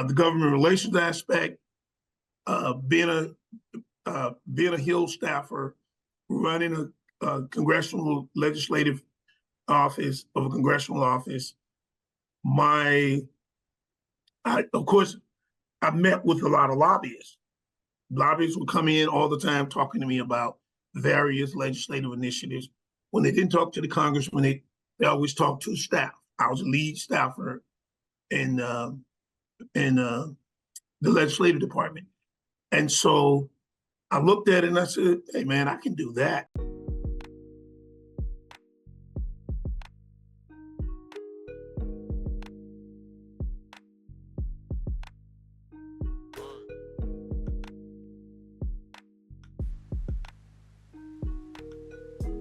the government relations aspect, being a Hill staffer, running a congressional legislative office of a congressional office. Of course, I met with a lot of lobbyists. Lobbyists would come in all the time talking to me about various legislative initiatives. When they didn't talk to the congressman, they always talked to staff. I was a lead staffer in the legislative department. And so I looked at it and I said, hey man, I can do that.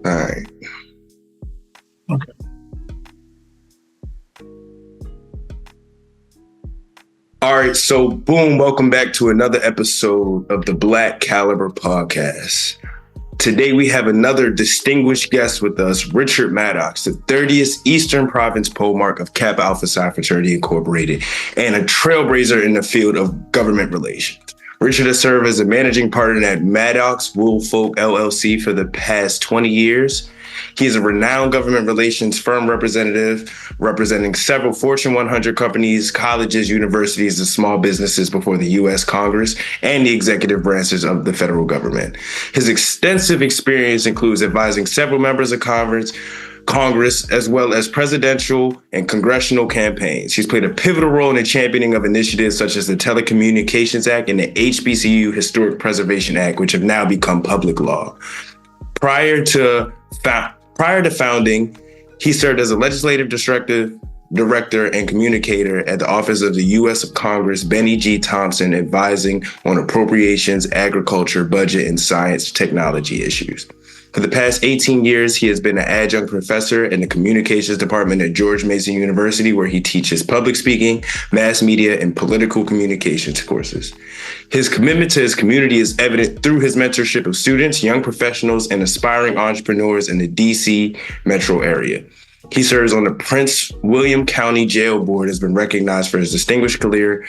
All right. Okay. All right, so boom, welcome back to another episode of the Black Caliber Podcast. Today we have another distinguished guest with us, Richard Mattox, the 30th Eastern Province Polemarch of Kappa Alpha Psi Fraternity Incorporated, and a trailblazer in the field of government relations. Richard has served as a managing partner at Mattox Woolfolk LLC for the past 20 years. He is a renowned government relations firm representative, representing several Fortune 100 companies, colleges, universities, and small businesses before the U.S. Congress and the executive branches of the federal government. His extensive experience includes advising several members of Congress, as well as presidential and congressional campaigns. He's played a pivotal role in the championing of initiatives such as the Telecommunications Act and the HBCU Historic Preservation Act, which have now become public law. Prior to founding, he served as a legislative director and communicator at the Office of the U.S. Congress, Benny G. Thompson, advising on appropriations, agriculture, budget, and science technology issues. For the past 18 years, he has been an adjunct professor in the communications department at George Mason University, where he teaches public speaking, mass media, and political communications courses. His commitment to his community is evident through his mentorship of students, young professionals, and aspiring entrepreneurs in the D.C. metro area. He serves on the Prince William County Jail Board, has been recognized for his distinguished career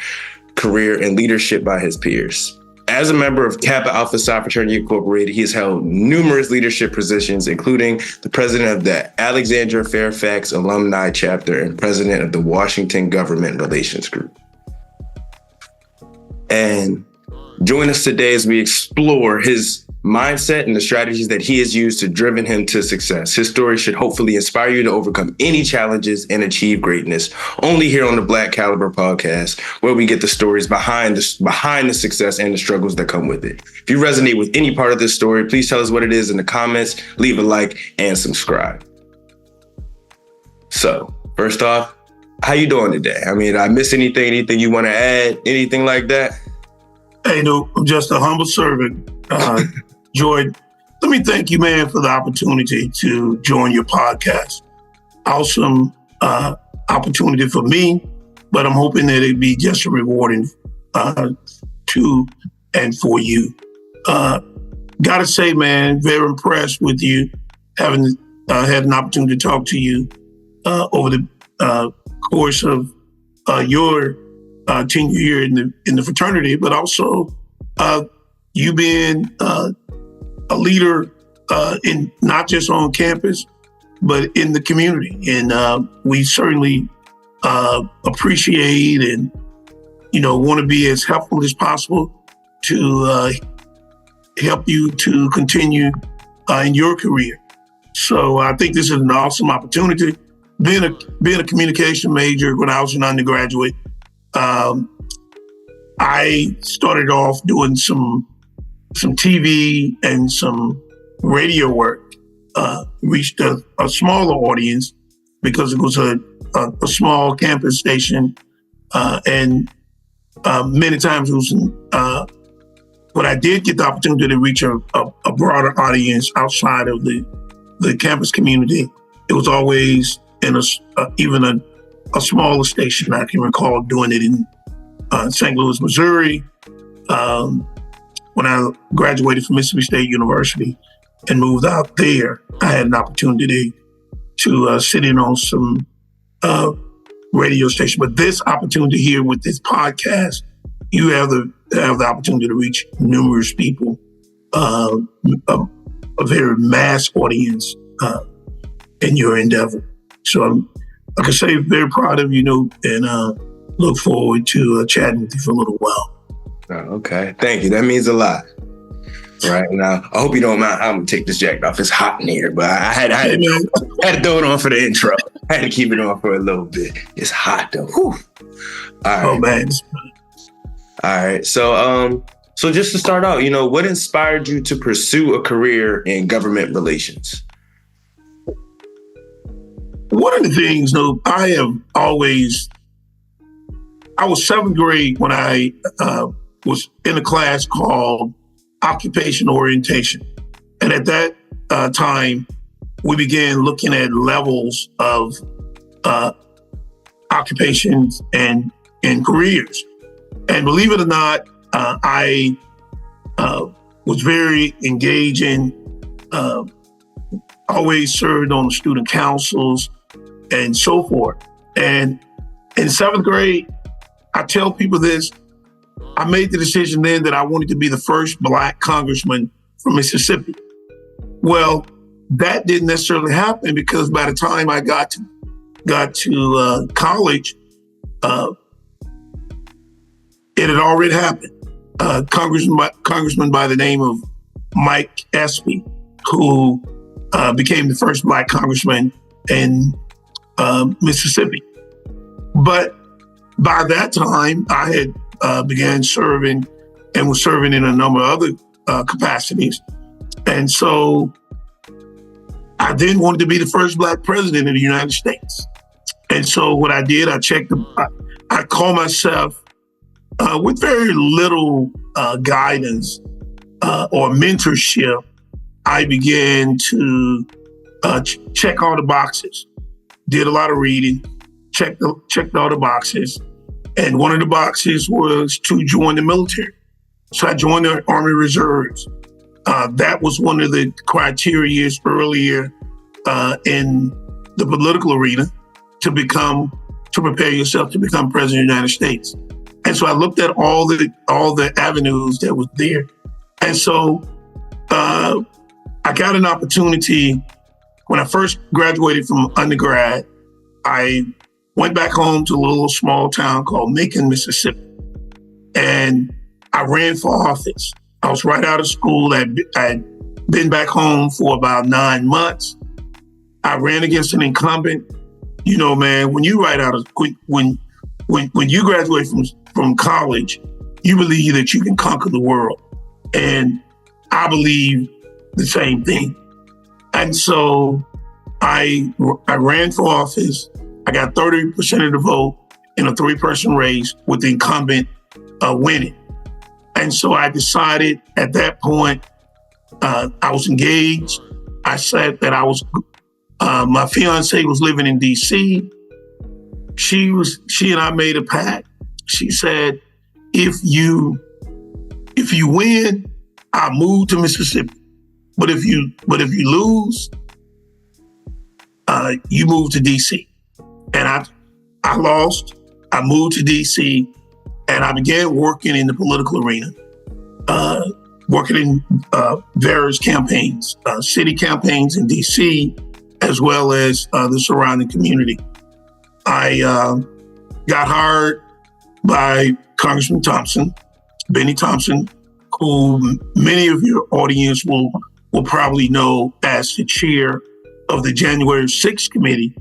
and leadership by his peers. As a member of Kappa Alpha Psi Fraternity Incorporated, he has held numerous leadership positions, including the president of the Alexandria Fairfax Alumni Chapter and president of the Washington Government Relations Group. And join us today as we explore his mindset and the strategies that he has used to driven him to success. His story should hopefully inspire you to overcome any challenges and achieve greatness. Only here on the Black Caliber Podcast, where we get the stories behind the success and the struggles that come with it. If you resonate with any part of this story, please tell us what it is in the comments, leave a like, and subscribe. So, first off, how you doing today? I mean, did I miss anything you want to add, anything like that? Hey, no, I'm just a humble servant. Jordan, let me thank you, man, for the opportunity to join your podcast. Awesome opportunity for me, but I'm hoping that it be just as rewarding to and for you. Gotta say, man, very impressed with you, having had an opportunity to talk to you over the course of your tenure here in the fraternity, but also you being a leader in not just on campus, but in the community. And we certainly appreciate and, want to be as helpful as possible to help you to continue in your career. So I think this is an awesome opportunity. Being a communication major when I was an undergraduate, I started off doing some TV and some radio work, reached a smaller audience because it was a small campus station. And many times it was, but I did get the opportunity to reach a broader audience outside of the campus community. It was always in even a smaller station. I can recall doing it in St. Louis, Missouri. When I graduated from Mississippi State University and moved out there, I had an opportunity to sit in on some radio station. But this opportunity here with this podcast, you have the opportunity to reach numerous people, a very mass audience in your endeavor. So I'm, like I say, very proud of you, and look forward to chatting with you for a little while. Okay, thank you. That means a lot. Right now, I hope you don't mind. I'm gonna take this jacket off. It's hot in here, but I had to throw it on for the intro. I had to keep it on for a little bit. It's hot though. Whew. All right. Oh man. All right. So just to start out, what inspired you to pursue a career in government relations? One of the things, I was seventh grade when I was in a class called occupational orientation. And at that time, we began looking at levels of occupations and careers. And believe it or not, I was very engaging, always served on the student councils and so forth. And in seventh grade, I tell people this, I made the decision then that I wanted to be the first Black congressman from Mississippi. Well, that didn't necessarily happen because by the time I got to college, it had already happened. Congressman by the name of Mike Espy, who became the first Black congressman in Mississippi. But by that time, I had began serving and was serving in a number of other capacities. And so I then wanted to be the first Black president of the United States. And so what I did, I called myself with very little guidance or mentorship, I began to check all the boxes, did a lot of reading, checked all the boxes. And one of the boxes was to join the military. So I joined the Army Reserves. That was one of the criteria earlier in the political arena to prepare yourself to become president of the United States. And so I looked at all the avenues that was there. And so I got an opportunity when I first graduated from undergrad. I went back home to a little small town called Macon, Mississippi. And I ran for office. I was right out of school. I'd been back home for about 9 months. I ran against an incumbent. Man, when you when you graduate from college, you believe that you can conquer the world. And I believe the same thing. And so I ran for office. I got 30% of the vote in a 3-person race with the incumbent winning. And so I decided at that point, I was engaged. I said that my fiance was living in DC. She and I made a pact. She said, if you win, I'll move to Mississippi. But if you lose, you move to DC. And I lost. I moved to DC, and I began working in the political arena, working in various campaigns, city campaigns in DC, as well as the surrounding community. I got hired by Congressman Benny Thompson, who many of your audience will probably know as the chair of the January 6th committee.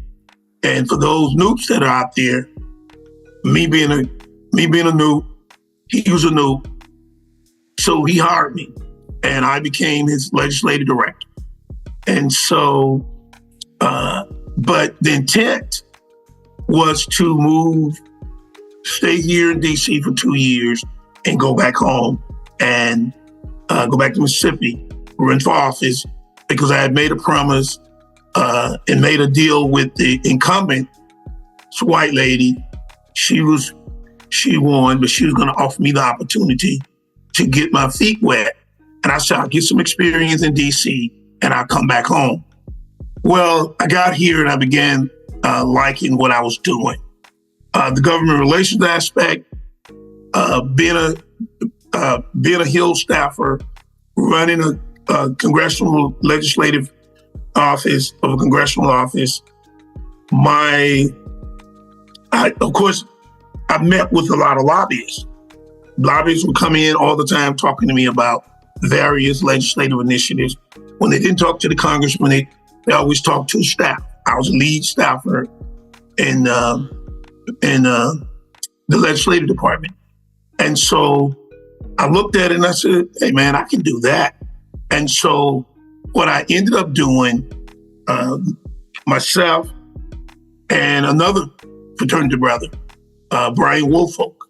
And for those noobs that are out there, me being a noob, he was a noob. So he hired me and I became his legislative director. And so, but the intent was to stay here in DC for 2 years and go back home and go back to Mississippi, run for office, because I had made a promise and made a deal with the incumbent. This white lady, she won, but she was going to offer me the opportunity to get my feet wet. And I said, I'll get some experience in DC and I'll come back home. Well, I got here and I began liking what I was doing. the government relations aspect, being a Hill staffer, running a congressional legislative office of a congressional office. Of course, I met with a lot of lobbyists. Lobbyists would come in all the time talking to me about various legislative initiatives. When they didn't talk to the congressman, they always talked to the staff. I was a lead staffer in the legislative department. And so I looked at it and I said, hey man, I can do that. And so what I ended up doing, myself and another fraternity brother, Brian Woolfolk,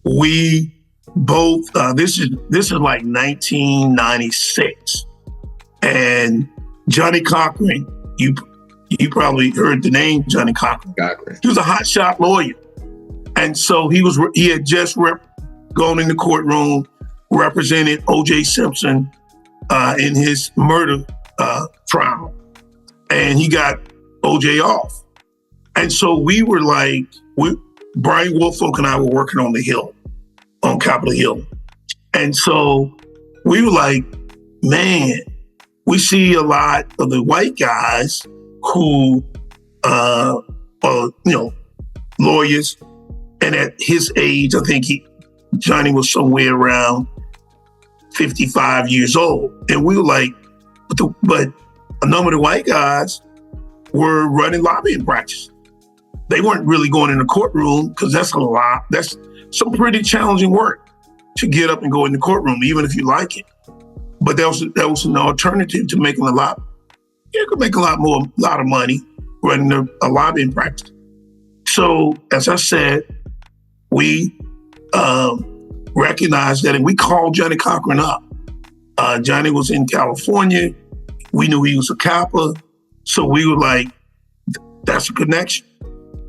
we both, this is like 1996. And Johnny Cochran, you probably heard the name Johnny Cochran. He was a hotshot lawyer. And so he had just gone in the courtroom, represented O.J. Simpson in his murder trial. And he got O.J. off. And so we were like, Brian Woolfolk and I were working on the Hill, on Capitol Hill. And so we were like, man, we see a lot of the white guys who are, lawyers. And at his age, I think Johnny was somewhere around 55 years old. And we were like, but a number of the white guys were running lobbying practice. They weren't really going in the courtroom because that's a lot. That's some pretty challenging work to get up and go in the courtroom, even if you like it. But that was an alternative to making a lot. You could make a lot of money running a lobbying practice. So as I said, we recognized that, and we called Johnny Cochran up. Johnny was in California. We knew he was a Kappa. So we were like, that's a connection.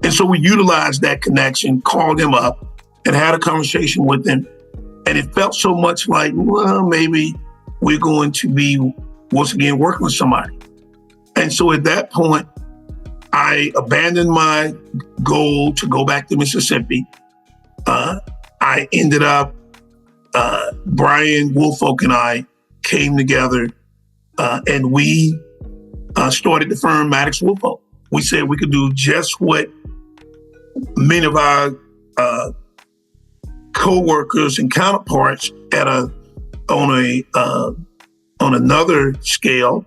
And so we utilized that connection, called him up, and had a conversation with him. And it felt so much like, well, maybe we're going to be, once again, working with somebody. And so at that point, I abandoned my goal to go back to Mississippi. I ended up, Brian Woolfolk and I came together and we started the firm Mattox Woolfolk. We said we could do just what many of our co-workers and counterparts on another scale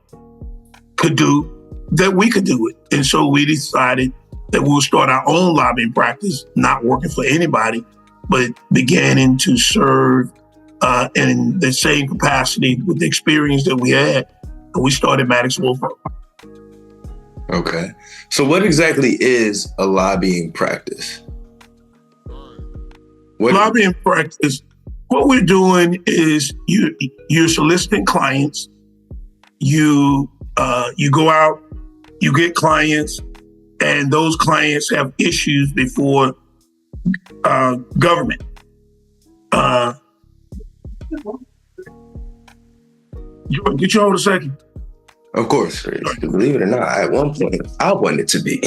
could do, that we could do it. And so we decided that we would start our own lobbying practice, not working for anybody, but beginning to serve in the same capacity with the experience that we had. And we started Mattox Woolfolk. Okay. So what exactly is a lobbying practice? Lobbying practice, what we're doing is you're soliciting clients. You go out, you get clients, and those clients have issues before government. Get you hold a second. Of course. Believe it or not, at one point, I wanted to be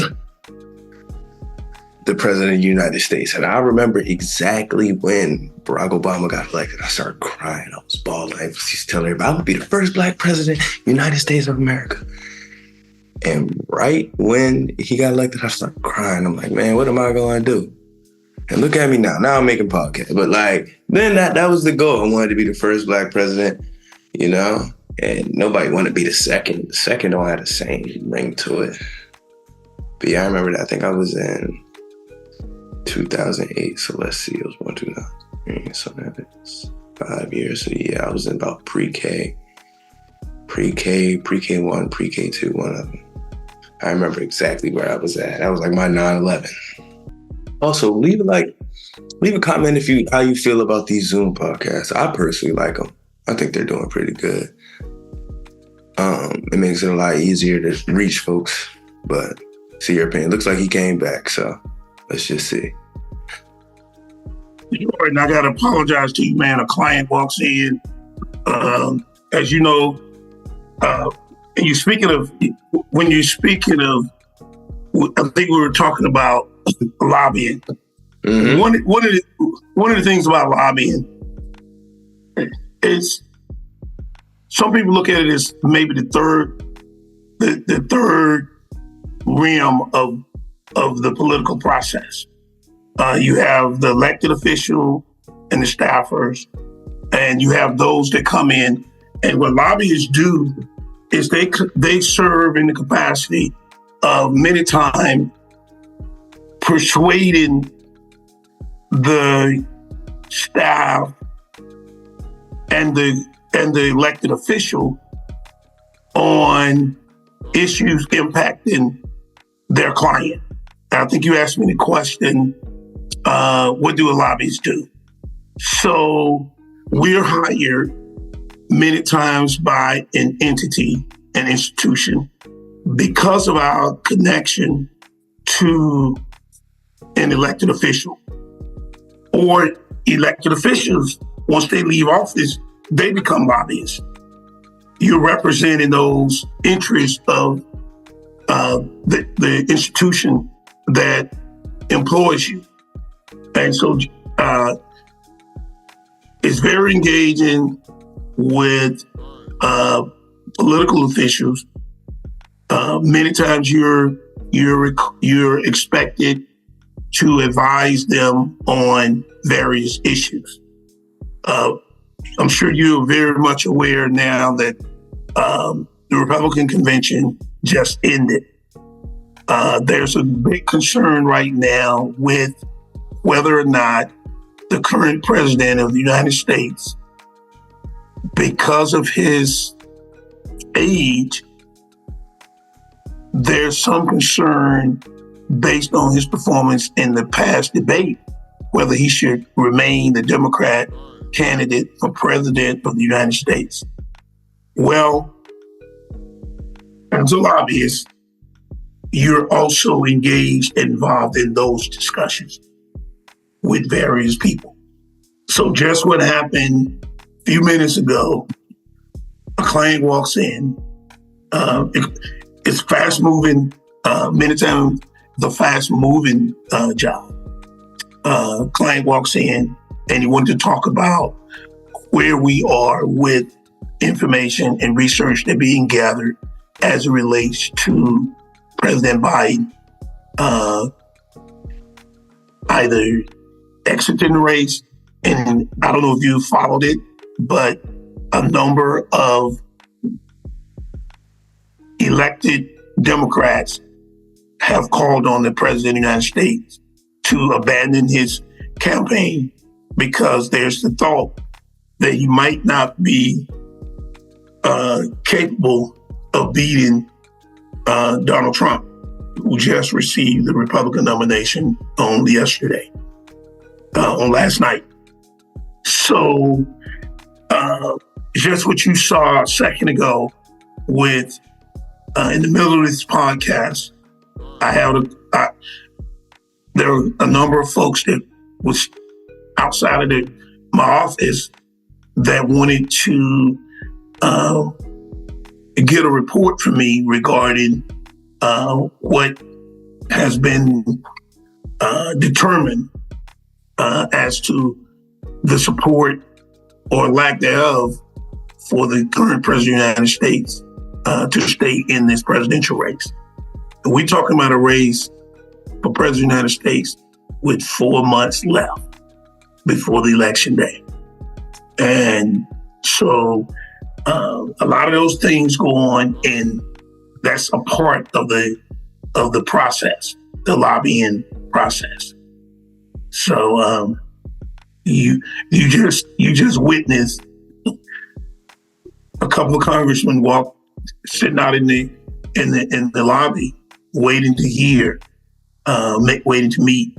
the president of the United States. And I remember exactly when Barack Obama got elected. I started crying. I was bawling. I was telling everybody, I'm going to be the first Black president of the United States of America. And right when he got elected, I started crying. I'm like, man, what am I going to do? And look at me now. Now I'm making podcasts. But like, then that was the goal. I wanted to be the first Black president, you know? And nobody wanted to be the second. The second don't have the same ring to it. But yeah, I remember that. I think I was in 2008. So let's see, it was born 2008. So that's 5 years. So yeah, I was in about pre-K, pre-K1, pre-K2, one of them. I remember exactly where I was at. That was like my 9/11. Also, leave a comment how you feel about these Zoom podcasts. I personally like them. I think they're doing pretty good. It makes it a lot easier to reach folks, but see your opinion. Looks like he came back, so let's just see. And I gotta apologize to you, man. A client walks in, as you know, and when you're speaking of, I think we were talking about lobbying. Mm-hmm. One of the things about lobbying is some people look at it as maybe the third realm of the political process. You have the elected official and the staffers, and you have those that come in. And what lobbyists do is they serve in the capacity of many times persuading the staff and the elected official on issues impacting their client. I think you asked me the question, what do a lobbyist do? So we're hired many times by an entity, an institution, because of our connection to an elected official. Or elected officials, once they leave office, they become lobbyists. You're representing those interests of the institution that employs you. And so it's very engaging with political officials. Many times you're expected to advise them on various issues. I'm sure you're very much aware now that the Republican convention just ended. There's a big concern right now with whether or not the current president of the United States, because of his age, there's some concern based on his performance in the past debate, whether he should remain the Democrat candidate for president of the United States. Well, as a lobbyist, you're also engaged and involved in those discussions with various people. So just what happened a few minutes ago, a client walks in, it's fast moving, many times the fast moving job. Client walks in and he wanted to talk about where we are with information and research that being gathered as it relates to President Biden either exiting the race, and I don't know if you followed it, but a number of elected Democrats have called on the President of the United States to abandon his campaign because there's the thought that he might not be capable of beating Donald Trump, who just received the Republican nomination on last night. So just what you saw a second ago with, in the middle of this podcast, there were a number of folks that was outside of my office that wanted to get a report from me regarding what has been determined as to the support or lack thereof for the current president of the United States to stay in this presidential race. We're talking about a race for president of the United States with 4 months left before the election day. And so a lot of those things go on, and that's a part of the process, the lobbying process. So you just witnessed a couple of congressmen sitting out in the lobby, waiting to hear, waiting to meet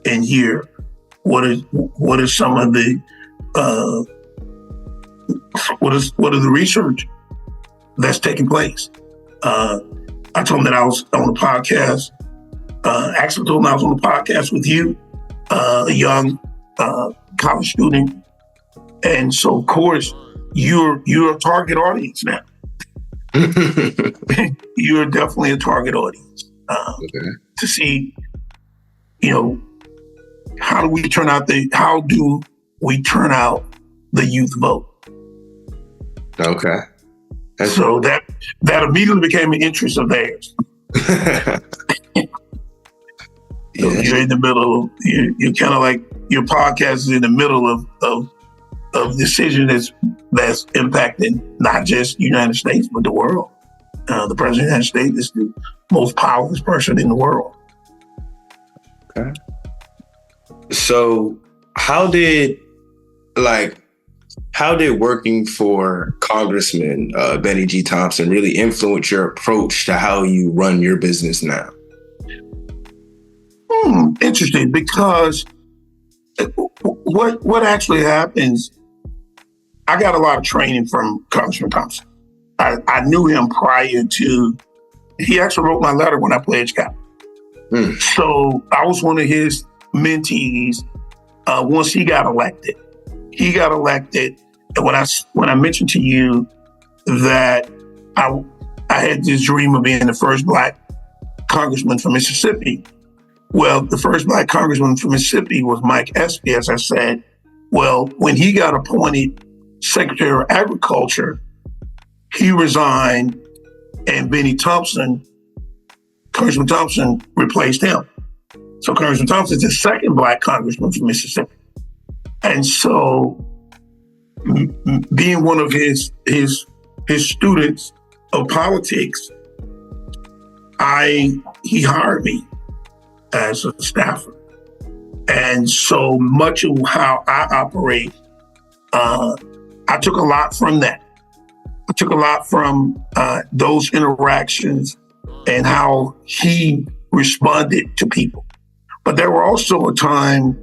and hear what are some of the what are the research that's taking place. I told them that I was on the podcast. Actually told them I was on the podcast with you, a young college student, and so of course you're a target audience now. You're definitely a target audience to see you know, how do we turn out the youth vote? Okay. So that immediately became an interest of theirs. So you're in the middle. You're kind of like your podcast is in the middle of decision that's impacting not just the United States but the world. The president of the United States is the most powerful person in the world. Okay. So how did working for Congressman Benny G. Thompson really influence your approach to how you run your business now? Interesting, because what actually happens, I got a lot of training from Congressman Thompson. I knew him prior to, he actually wrote my letter when I pledged Kappa. So I was one of his mentees once he got elected. He got elected, and when I mentioned to you that I had this dream of being the first Black congressman from Mississippi. Well, the first Black congressman from Mississippi was Mike Espy, as I said. Well, when he got appointed Secretary of Agriculture, he resigned, and Congressman Thompson replaced him. So Congressman Thompson is the second Black congressman from Mississippi. And so being one of his students of politics, he hired me as a staffer. And so much of how I operate, I took a lot from that. I took a lot from those interactions and how he responded to people. But there were also a time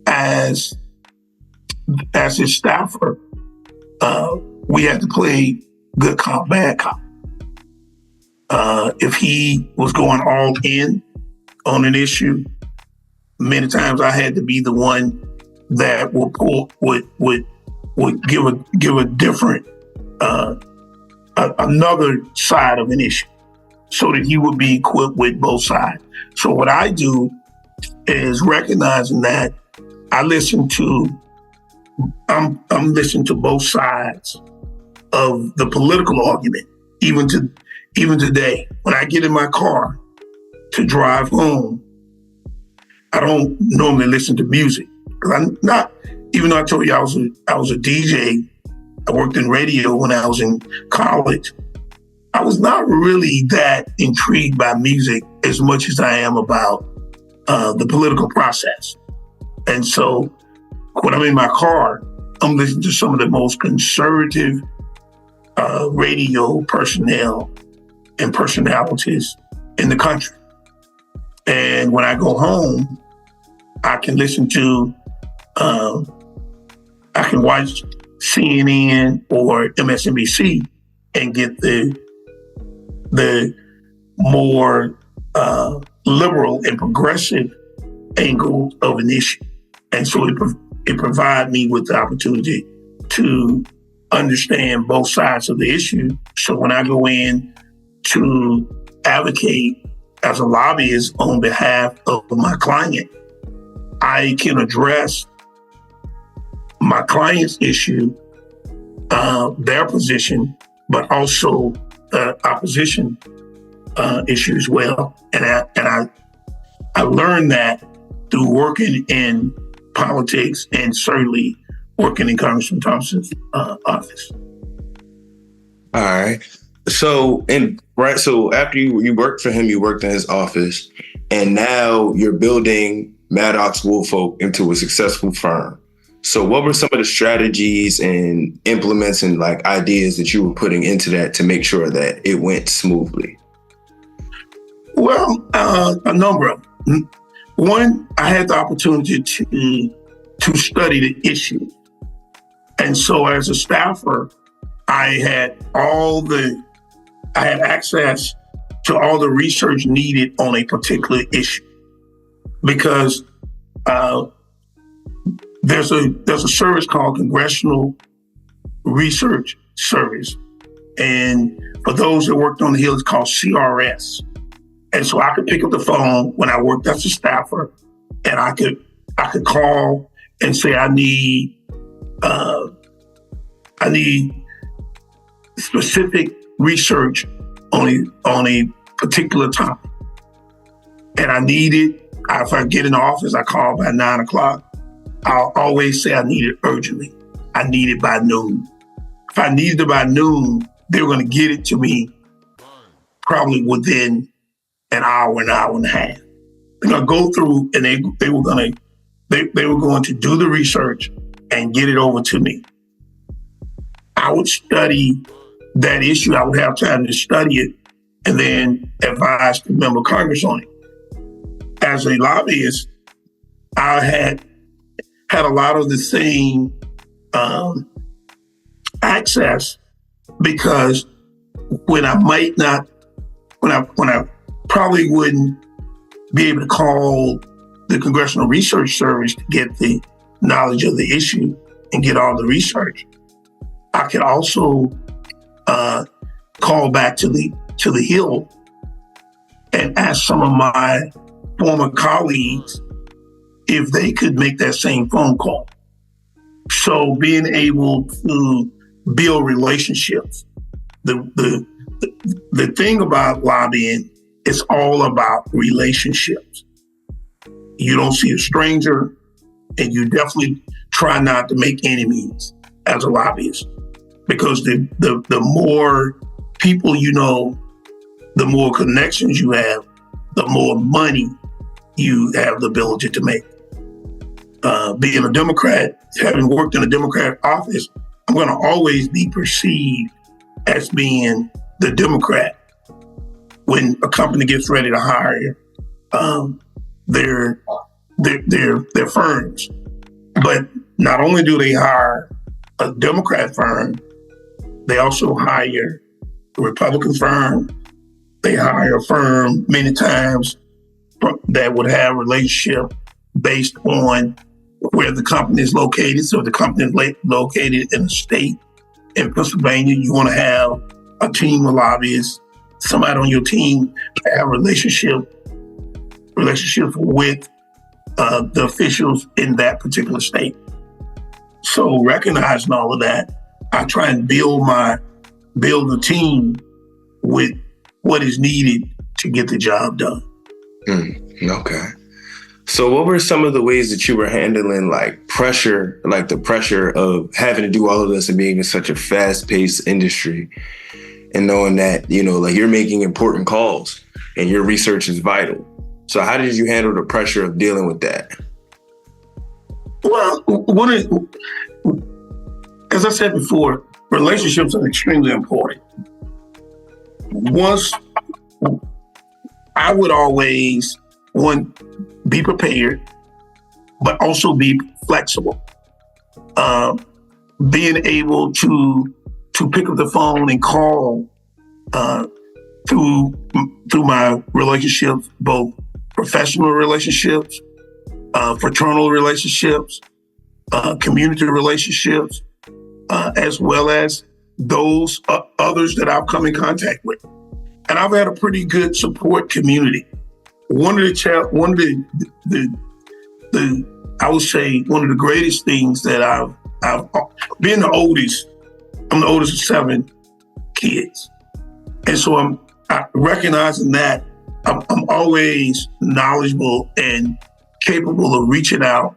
as his staffer, we had to play good cop, bad cop. If he was going all in on an issue, many times I had to be the one that would give a different another side of an issue, so that he would be equipped with both sides. So what I do is recognizing that I'm listening to both sides of the political argument. Even today, when I get in my car to drive home, I don't normally listen to music. I'm not, even though I told you I was a DJ, I worked in radio when I was in college. I was not really that intrigued by music as much as I am about the political process. And so when I'm in my car, I'm listening to some of the most conservative radio personnel and personalities in the country. And when I go home, I can listen to, I can watch CNN or MSNBC and get the more liberal and progressive angle of an issue. And so it provides me with the opportunity to understand both sides of the issue. So when I go in to advocate as a lobbyist on behalf of my client, I can address my client's issue, their position, but also opposition issue as well. And I learned that through working in politics and certainly working in Congressman Thompson's office. All right. So after you worked for him, you worked in his office, and now you're building Mattox Woolfolk into a successful firm. So what were some of the strategies and implements and ideas that you were putting into that to make sure that it went smoothly? Well, a number of them. One, I had the opportunity to study the issue. And so as a staffer, I had access to all the research needed on a particular issue, because there's a service called Congressional Research Service. And for those that worked on the Hill, it's called CRS. And so I could pick up the phone when I worked as a staffer, and I could call and say, I need specific research on a particular topic. And I need it. If I get in the office, I call by 9 o'clock. I'll always say I need it urgently. I need it by noon. If I needed it by noon, they were going to get it to me probably within an hour and a half. They're going to go through, and they were going to do the research and get it over to me. I would study that issue. I would have time to study it and then advise the member of Congress on it. As a lobbyist, I had a lot of the same access, because when I probably wouldn't be able to call the Congressional Research Service to get the knowledge of the issue and get all the research, I could also call back to the Hill and ask some of my former colleagues if they could make that same phone call. So being able to build relationships. The thing about lobbying, it's all about relationships. You don't see a stranger, and you definitely try not to make enemies as a lobbyist, because the more people you know, the more connections you have, the more money you have the ability to make. Being a Democrat, having worked in a Democratic office, I'm going to always be perceived as being the Democrat when a company gets ready to hire their firms. But not only do they hire a Democrat firm, they also hire a Republican firm. They hire a firm many times that would have a relationship based on where the company is located. So if the company is located in a state, in Pennsylvania, you want to have a team of lobbyists, somebody on your team to have relationships with the officials in that particular state. So recognizing all of that, I try and build a team with what is needed to get the job done. Okay. So what were some of the ways that you were handling pressure, the pressure of having to do all of this and being in such a fast-paced industry, and knowing that, you're making important calls and your research is vital? So how did you handle the pressure of dealing with that? Well, as I said before, relationships are extremely important. Once, I would always, be prepared, but also be flexible. Being able to pick up the phone and call through my relationships, both professional relationships, fraternal relationships, community relationships, as well as those others that I've come in contact with. And I've had a pretty good support community. One of the I would say one of the greatest things that I've been the oldest. I'm the oldest of 7 kids, and so I'm recognizing that I'm always knowledgeable and capable of reaching out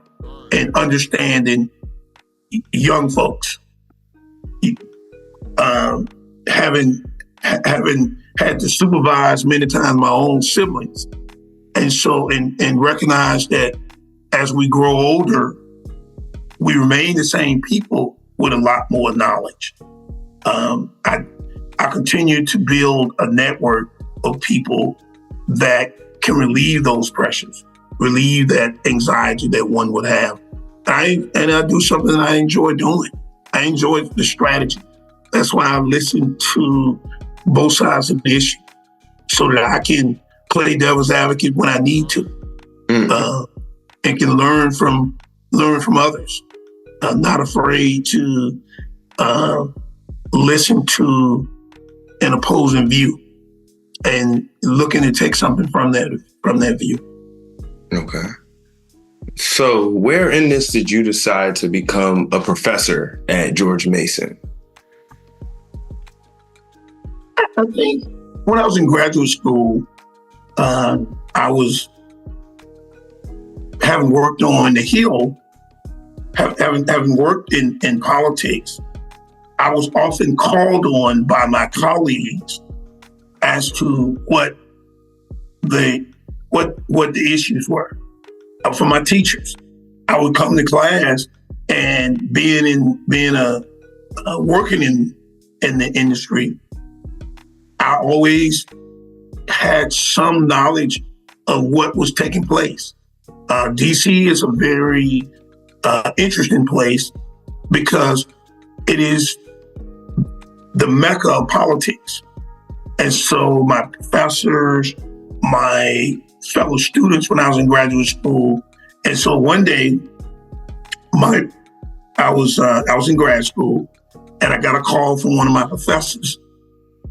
and understanding young folks. Having had to supervise many times my own siblings. And so, and recognize that as we grow older, we remain the same people with a lot more knowledge. I continue to build a network of people that can relieve those pressures, relieve that anxiety that one would have. And I do something I enjoy doing. I enjoy the strategy. That's why I listen to both sides of the issue, so that I can play devil's advocate when I need to, and can learn from others. I'm not afraid to listen to an opposing view. and looking to take something from that view. Okay. So where in this did you decide to become a professor at George Mason? I think when I was in graduate school, I was having worked on the Hill, having worked in politics. I was often called on by my colleagues as to what the issues were. For my teachers, I would come to class, and working in the industry, I always had some knowledge of what was taking place. DC is a very interesting place because it is the mecca of politics. And so my professors, my fellow students when I was in graduate school, and so one day I was in grad school, and I got a call from one of my professors,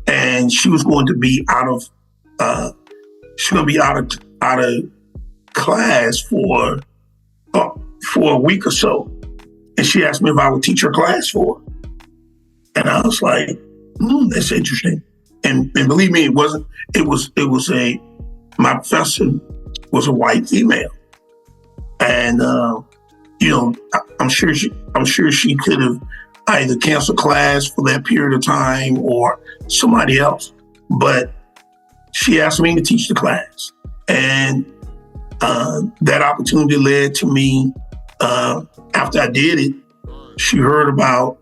and she was going to be out of class for a week or so, and she asked me if I would teach her class for her. And I was like, that's interesting. And believe me, my professor was a white female, and I'm sure she could have either canceled class for that period of time or somebody else, but she asked me to teach the class, and that opportunity led to me. After I did it, she heard about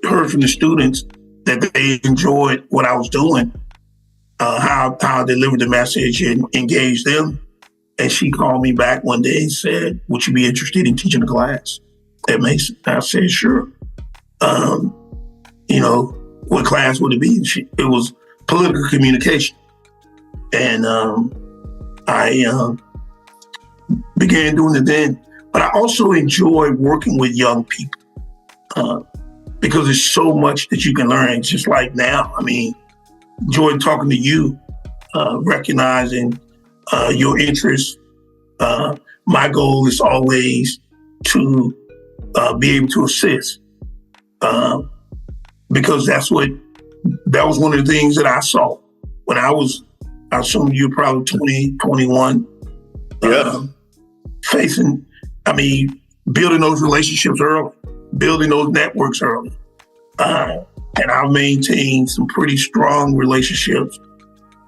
heard from the students that they enjoyed what I was doing, how I delivered the message and engaged them. And she called me back one day and said, would you be interested in teaching a class at Mason? I said, sure. What class would it be? It was political communication. And I began doing it then. But I also enjoy working with young people because there's so much that you can learn. It's just like now. I mean, enjoy talking to you, recognizing your interests. My goal is always to be able to assist because that was one of the things that I saw when I assume you're probably 20, 21. Yeah. Building those relationships early, building those networks early. And I've maintained some pretty strong relationships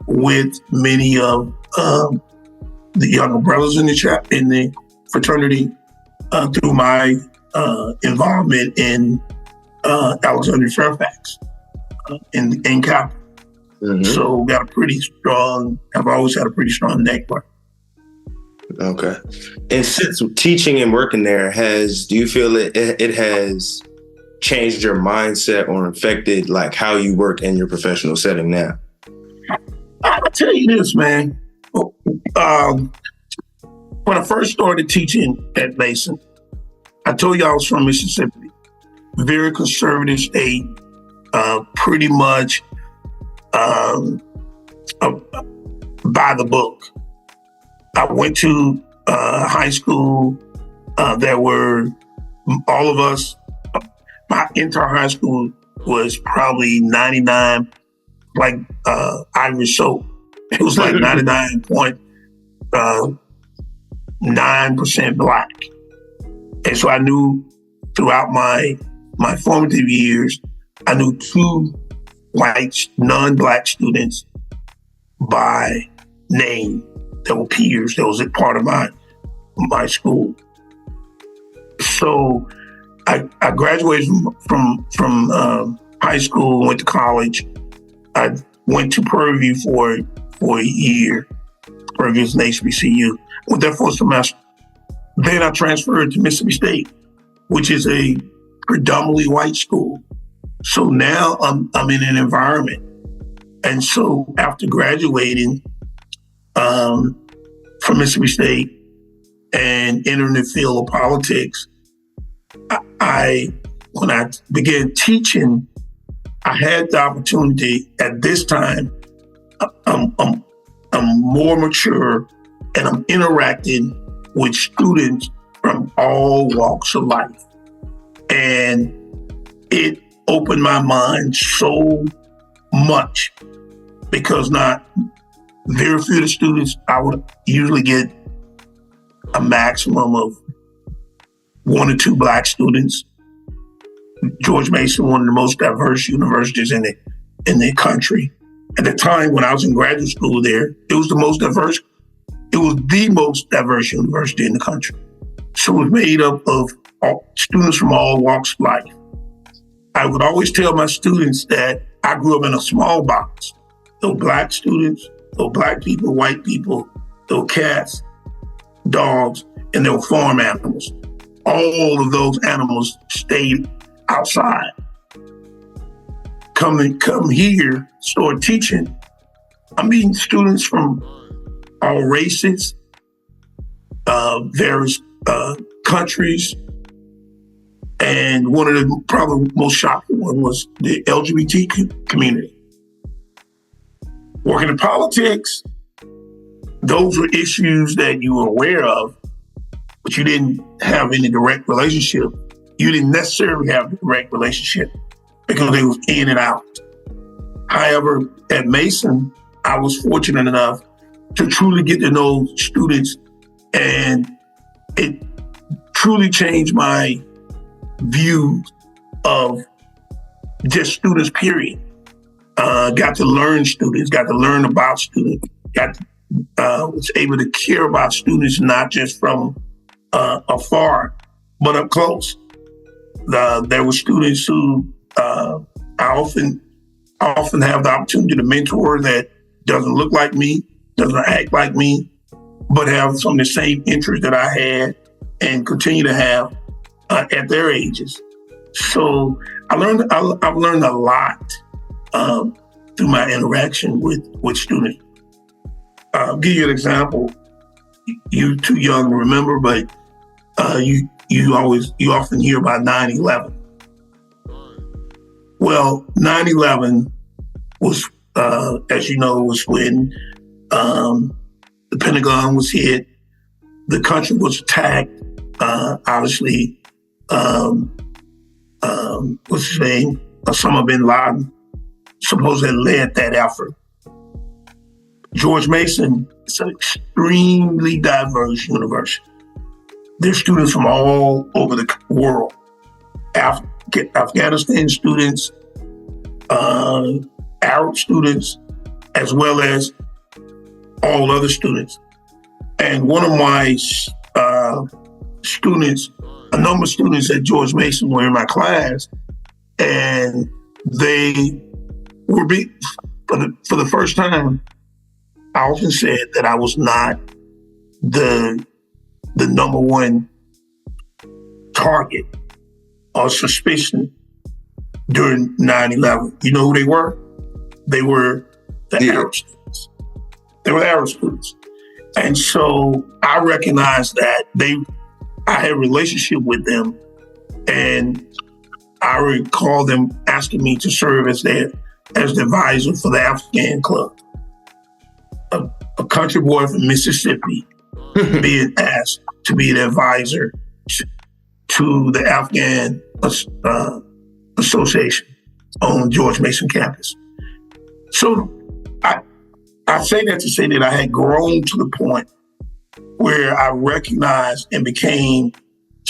with many of the younger brothers in the fraternity through my involvement in Alexander Fairfax in Kappa. Mm-hmm. So I've always had a pretty strong network. Okay. And since teaching and working there, do you feel it has changed your mindset or affected like how you work in your professional setting now? I'll tell you this, man. When I first started teaching at Mason, I told you I was from Mississippi, very conservative state, pretty much by the book. I went to high school. There were all of us. My entire high school was probably 99, like Irish soap. It was like 99.9% Black. And so I knew throughout my formative years, I knew 2 white, non-Black students by name that were peers. That was a part of my school. So I graduated from high school, went to college. I went to Purview for a year. Purview is an HBCU. Went there for a semester. Then I transferred to Mississippi State, which is a predominantly white school. So now I'm in an environment. And so after graduating from Mississippi State and entering the field of politics, when I began teaching I had the opportunity at this time. I'm more mature, and I'm interacting with students from all walks of life. And it opened my mind so much, because not very few of the students, I would usually get a maximum of 1 or 2 Black students. George Mason, one of the most diverse universities in the country. At the time when I was in graduate school there, it was the most diverse university in the country. So it was made up of students from all walks of life. I would always tell my students that I grew up in a small box. There were Black students, there were Black people, white people, there were cats, dogs, and there were farm animals. All of those animals stayed outside. Come here, start teaching. I'm meeting students from all races, various countries, and one of the probably most shocking one was the LGBT community. Working in politics, those were issues that you were aware of, but you didn't have any direct relationship. You didn't necessarily have a direct relationship because they was in and out. However, at Mason, I was fortunate enough to truly get to know students, and it truly changed my view of just students, period. Got to learn students, got to learn about students, was able to care about students, not just from afar, but up close. There were students who I often have the opportunity to mentor that doesn't look like me, doesn't act like me, but have some of the same interests that I had and continue to have at their ages. So I've learned a lot through my interaction with students. I'll give you an example. You're too young to remember, but you often hear about 9/11. Well, 9/11 was, as you know, was when the Pentagon was hit, the country was attacked. Obviously, what's his name? Osama bin Laden supposedly led that effort. George Mason is an extremely diverse university. There's students from all over the world. Afghanistan students, Arab students, as well as all other students. And one of my students, a number of students at George Mason were in my class, and they were for the first time, I often said that I was not the number one target or suspicion during 9/11. You know who they were? They were the Arab students. They were the Arab students. And so I recognized that I had a relationship with them, and I recall them asking me to serve as the advisor for the Afghan Club. A country boy from Mississippi being asked to be the advisor to the Afghan Association on George Mason campus. So I say that to say that I had grown to the point where I recognized and became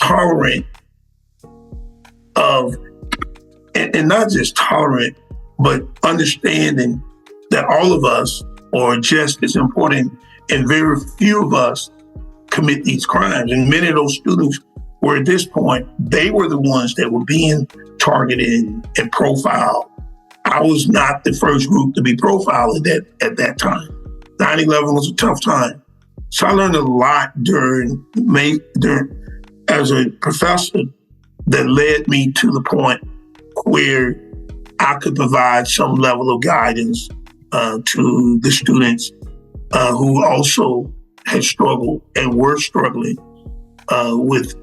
tolerant of, and not just tolerant, but understanding that all of us are just as important, and very few of us commit these crimes. And many of those students were at this point, they were the ones that were being targeted and profiled. I was not the first group to be profiled at that time. 9/11 was a tough time. So I learned a lot as a professor that led me to the point where I could provide some level of guidance to the students who also had struggled and were struggling with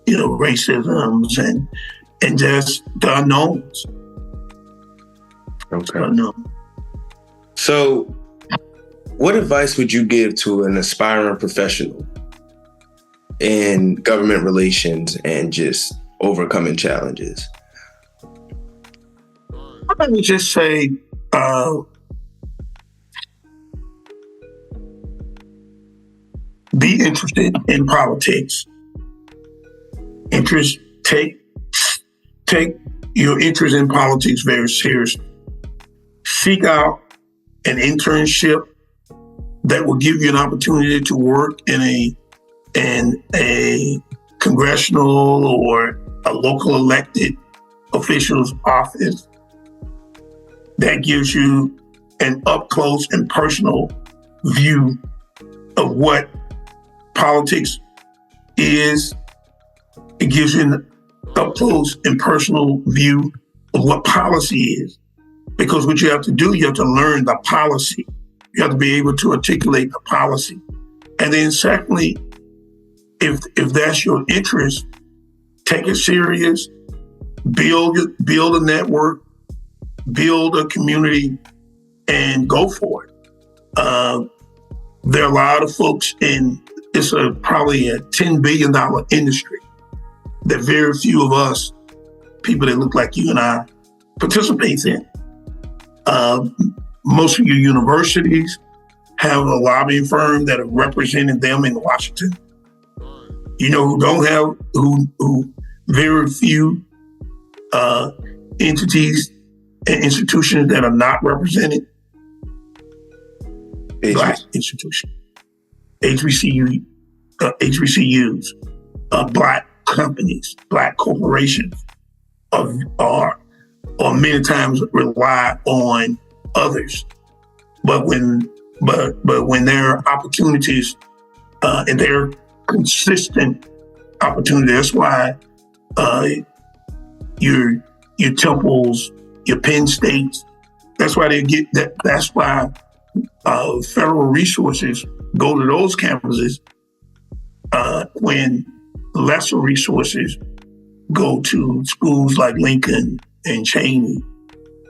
racisms and just the unknowns. Okay. No. So what advice would you give to an aspiring professional in government relations and just overcoming challenges? I would just say, be interested in politics. Take your interest in politics very seriously. Seek out an internship that will give you an opportunity to work in a congressional or a local elected official's office. That gives you an up close and personal view of what politics is. It gives you an up close and personal view of what policy is. Because what you have to do, you have to learn the policy. You have to be able to articulate the policy. And then secondly, if that's your interest, take it serious, build a network, build a community, and go for it. There are a lot of folks it's probably a $10 billion industry that very few of us, people that look like you and I, participate in. Most of your universities have a lobbying firm that are representing them in Washington. You know who don't have, who very few entities and institutions that are not represented? Black institutions, HBCUs, Black companies, Black corporations, or many times rely on others. But when there are opportunities and they're consistent opportunity, that's why your Temples, your Penn States, that's why they get that. That's why federal resources go to those campuses when lesser resources go to schools like Lincoln and Cheney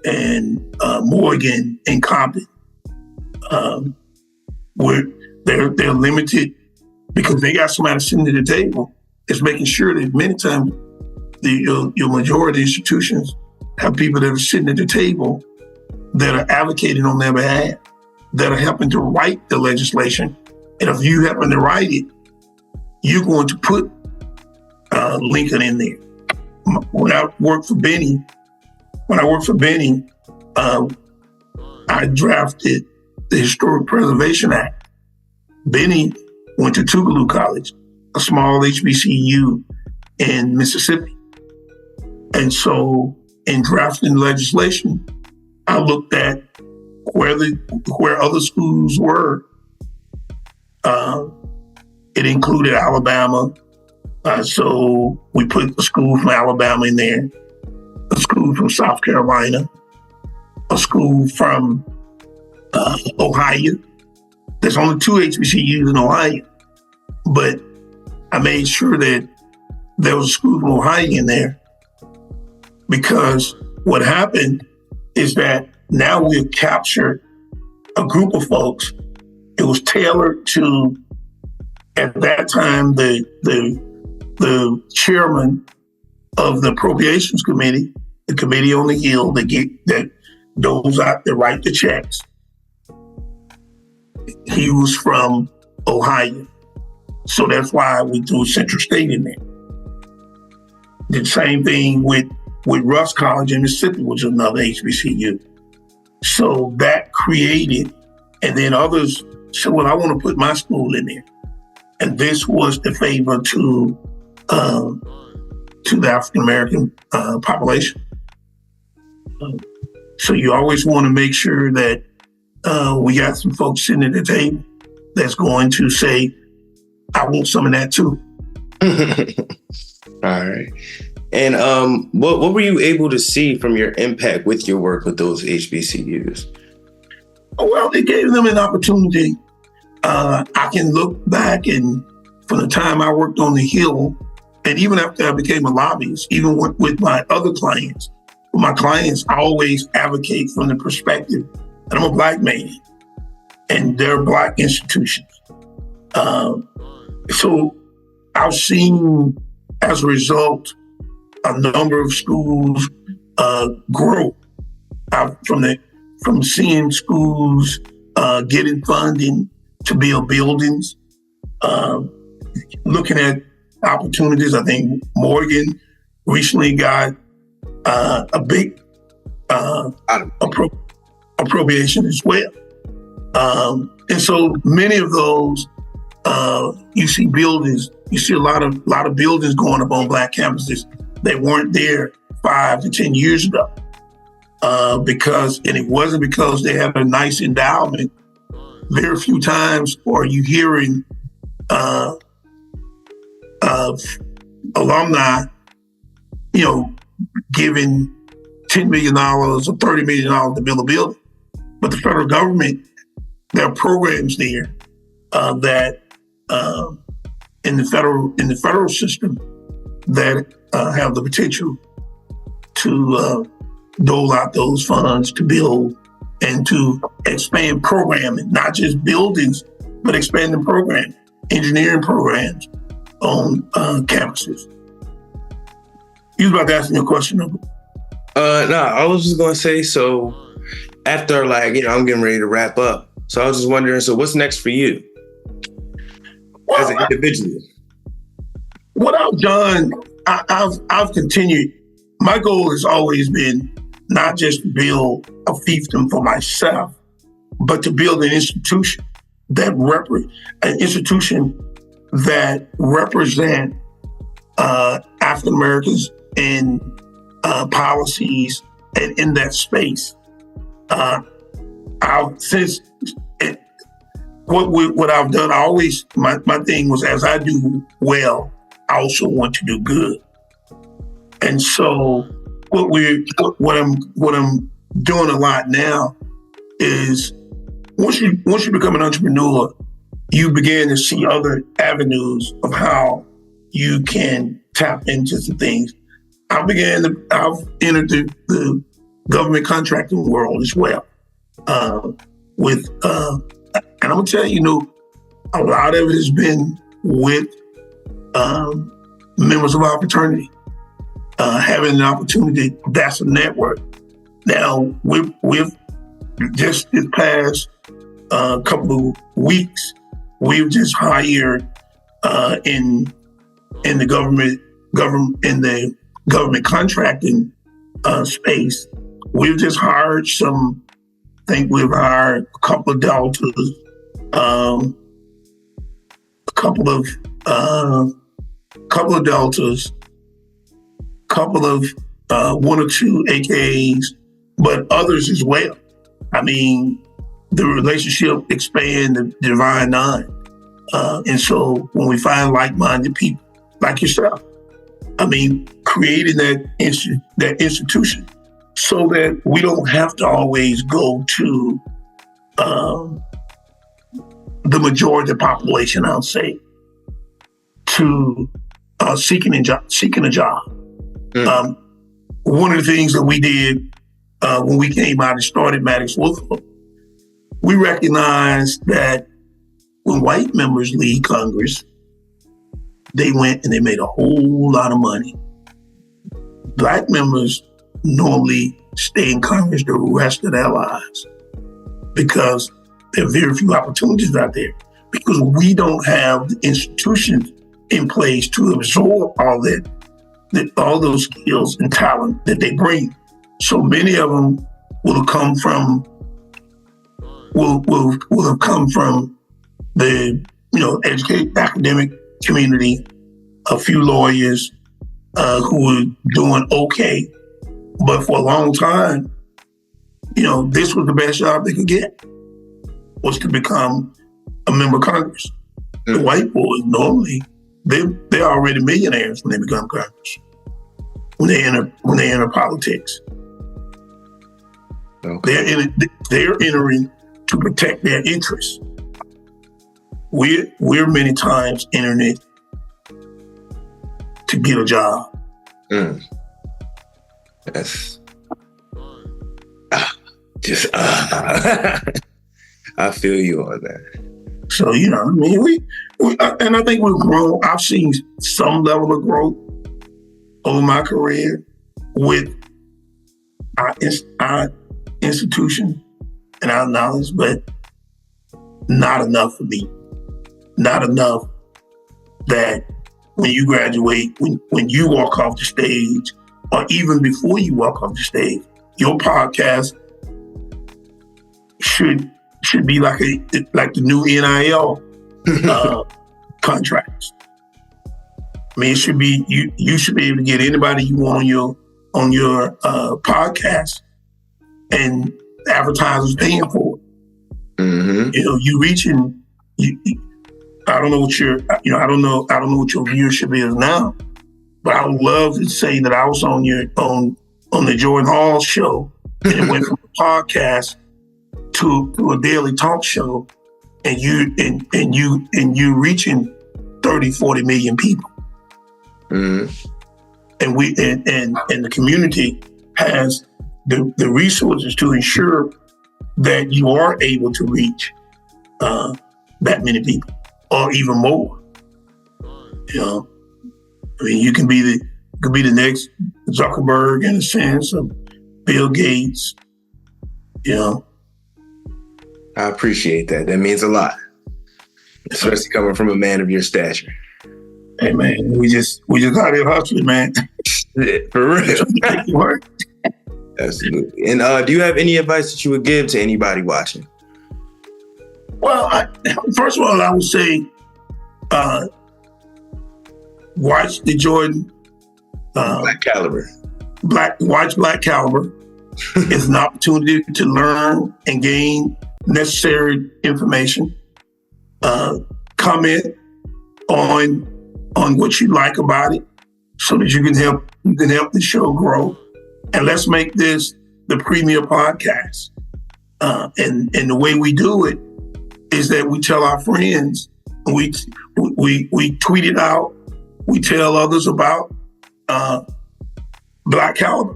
and Morgan and Compton, where they're limited because they got somebody sitting at the table. It's making sure that many times your majority institutions have people that are sitting at the table that are advocating on their behalf, that are helping to write the legislation. And if you happen to write it, you're going to put Lincoln in there. When I worked for Benny, I drafted the Historic Preservation Act. Benny went to Tougaloo College, a small HBCU in Mississippi. And so in drafting legislation, I looked at where other schools were. It included Alabama. So we put a school from Alabama in there, a school from South Carolina, a school from Ohio. There's only 2 HBCUs in Ohio, but I made sure that there was a school from Ohio in there because what happened is that now we've captured a group of folks. It was tailored to, at that time, the chairman of the Appropriations Committee, the Committee on the Hill, that doles out, that write the checks. He was from Ohio. So that's why we threw Central State in there. The same thing with Russ College in Mississippi, which is another HBCU. So that created, and then others said, well, I want to put my school in there. And this was the favor to the African-American population. So you always want to make sure that we got some folks sitting at the table that's going to say, I want some of that too. All right. And what were you able to see from your impact with your work with those HBCUs? Well, it gave them an opportunity. I can look back and from the time I worked on the Hill, and even after I became a lobbyist, even with my other clients, with my clients, I always advocate from the perspective that I'm a Black man and they're Black institutions. So I've seen, as a result, a number of schools grow from seeing schools getting funding to build buildings, looking at opportunities. I think Morgan recently got a big appropriation as well. And so many of those, you see buildings, you see a lot of buildings going up on Black campuses that weren't there 5 to 10 years ago. And it wasn't because they had a nice endowment. Very few times are you hearing of alumni, giving $10 million or $30 million to build a building. But the federal government, there are programs there that in the federal system that have the potential to dole out those funds to build and to expand programming, not just buildings, but expanding programming, engineering programs on campuses. You was about to ask me a question. No, I was just going to say, so after I'm getting ready to wrap up. So I was just wondering, so what's next for you as an individual? What I've done, I've continued. My goal has always been not just to build a fiefdom for myself, but to build an institution that represent African Americans in policies and in that space. What I've done, my thing was, as I do well, I also want to do good. And so what I'm doing a lot now is once you become an entrepreneur, you begin to see other avenues of how you can tap into some things. I've entered the government contracting world as well. And I'm gonna tell you, a lot of it has been with members of our fraternity, having an opportunity. That's a network. Now, we've just this past couple of weeks, we've just hired in the government contracting space. We've just hired we've hired a couple of deltas, couple of one or two AKAs, but others as well. I mean, the relationship expand the Divine Nine. And so when we find like-minded people like yourself, creating that institution so that we don't have to always go to the majority of the population, I'll say, to seeking a job. Mm. One of the things that we did when we came out and started Mattox Woolfolk, we recognized that when white members leave Congress, they went and they made a whole lot of money. Black members normally stay in Congress the rest of their lives because there are very few opportunities out there, because we don't have the institutions in place to absorb all those skills and talent that they bring. So many of them will have come from the educated academic community, a few lawyers who were doing okay, but for a long time, this was the best job they could get, was to become a member of Congress. Mm. The white boys normally they're already millionaires when they become Congress, when they enter politics. Okay. They're entering to protect their interests. We're many times entering it to get a job. Mm. That's just I feel you on that. So, you know, I mean, we and I think we've grown. I've seen some level of growth over my career with our institution and our knowledge, but not enough for me. Not enough that when you graduate, when you walk off the stage, or even before you walk off the stage, your podcast should be like the new NIL contracts. I mean, it should be you should be able to get anybody you want on your podcast, and advertisers paying for it. Mm-hmm. You know, you reaching. I don't know what your what your viewership is now, but I would love to say that I was on the Jordan Hall show, and it went from a podcast to a daily talk show, and you reaching 30, 40 million people. Mm-hmm. And we and the community has the resources to ensure that you are able to reach that many people, or even more. You know, I mean, you can be the next Zuckerberg in a sense, of Bill Gates. You know, I appreciate that. That means a lot, especially coming from a man of your stature. Hey man, we just out here hustling, man. For real. Make it work. Absolutely. And do you have any advice that you would give to anybody watching? Well, first of all, I would say watch the Jordan Black Caliber. Watch Black Caliber. It's an opportunity to learn and gain necessary information. Comment on what you like about it, so that you can help the show grow. And let's make this the premier podcast. And the way we do it is that we tell our friends, we tweet it out, we tell others about Black Caliber,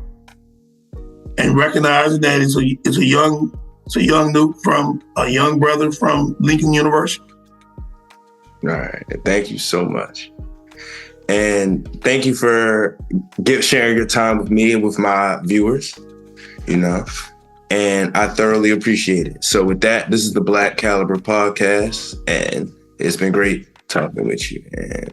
and recognizing that it's a young dude from a young brother from Lincoln University. All right. Thank you so much. And thank you for sharing your time with me and with my viewers, you know, and I thoroughly appreciate it. So with that, this is the Black Caliber podcast, and it's been great talking with you. And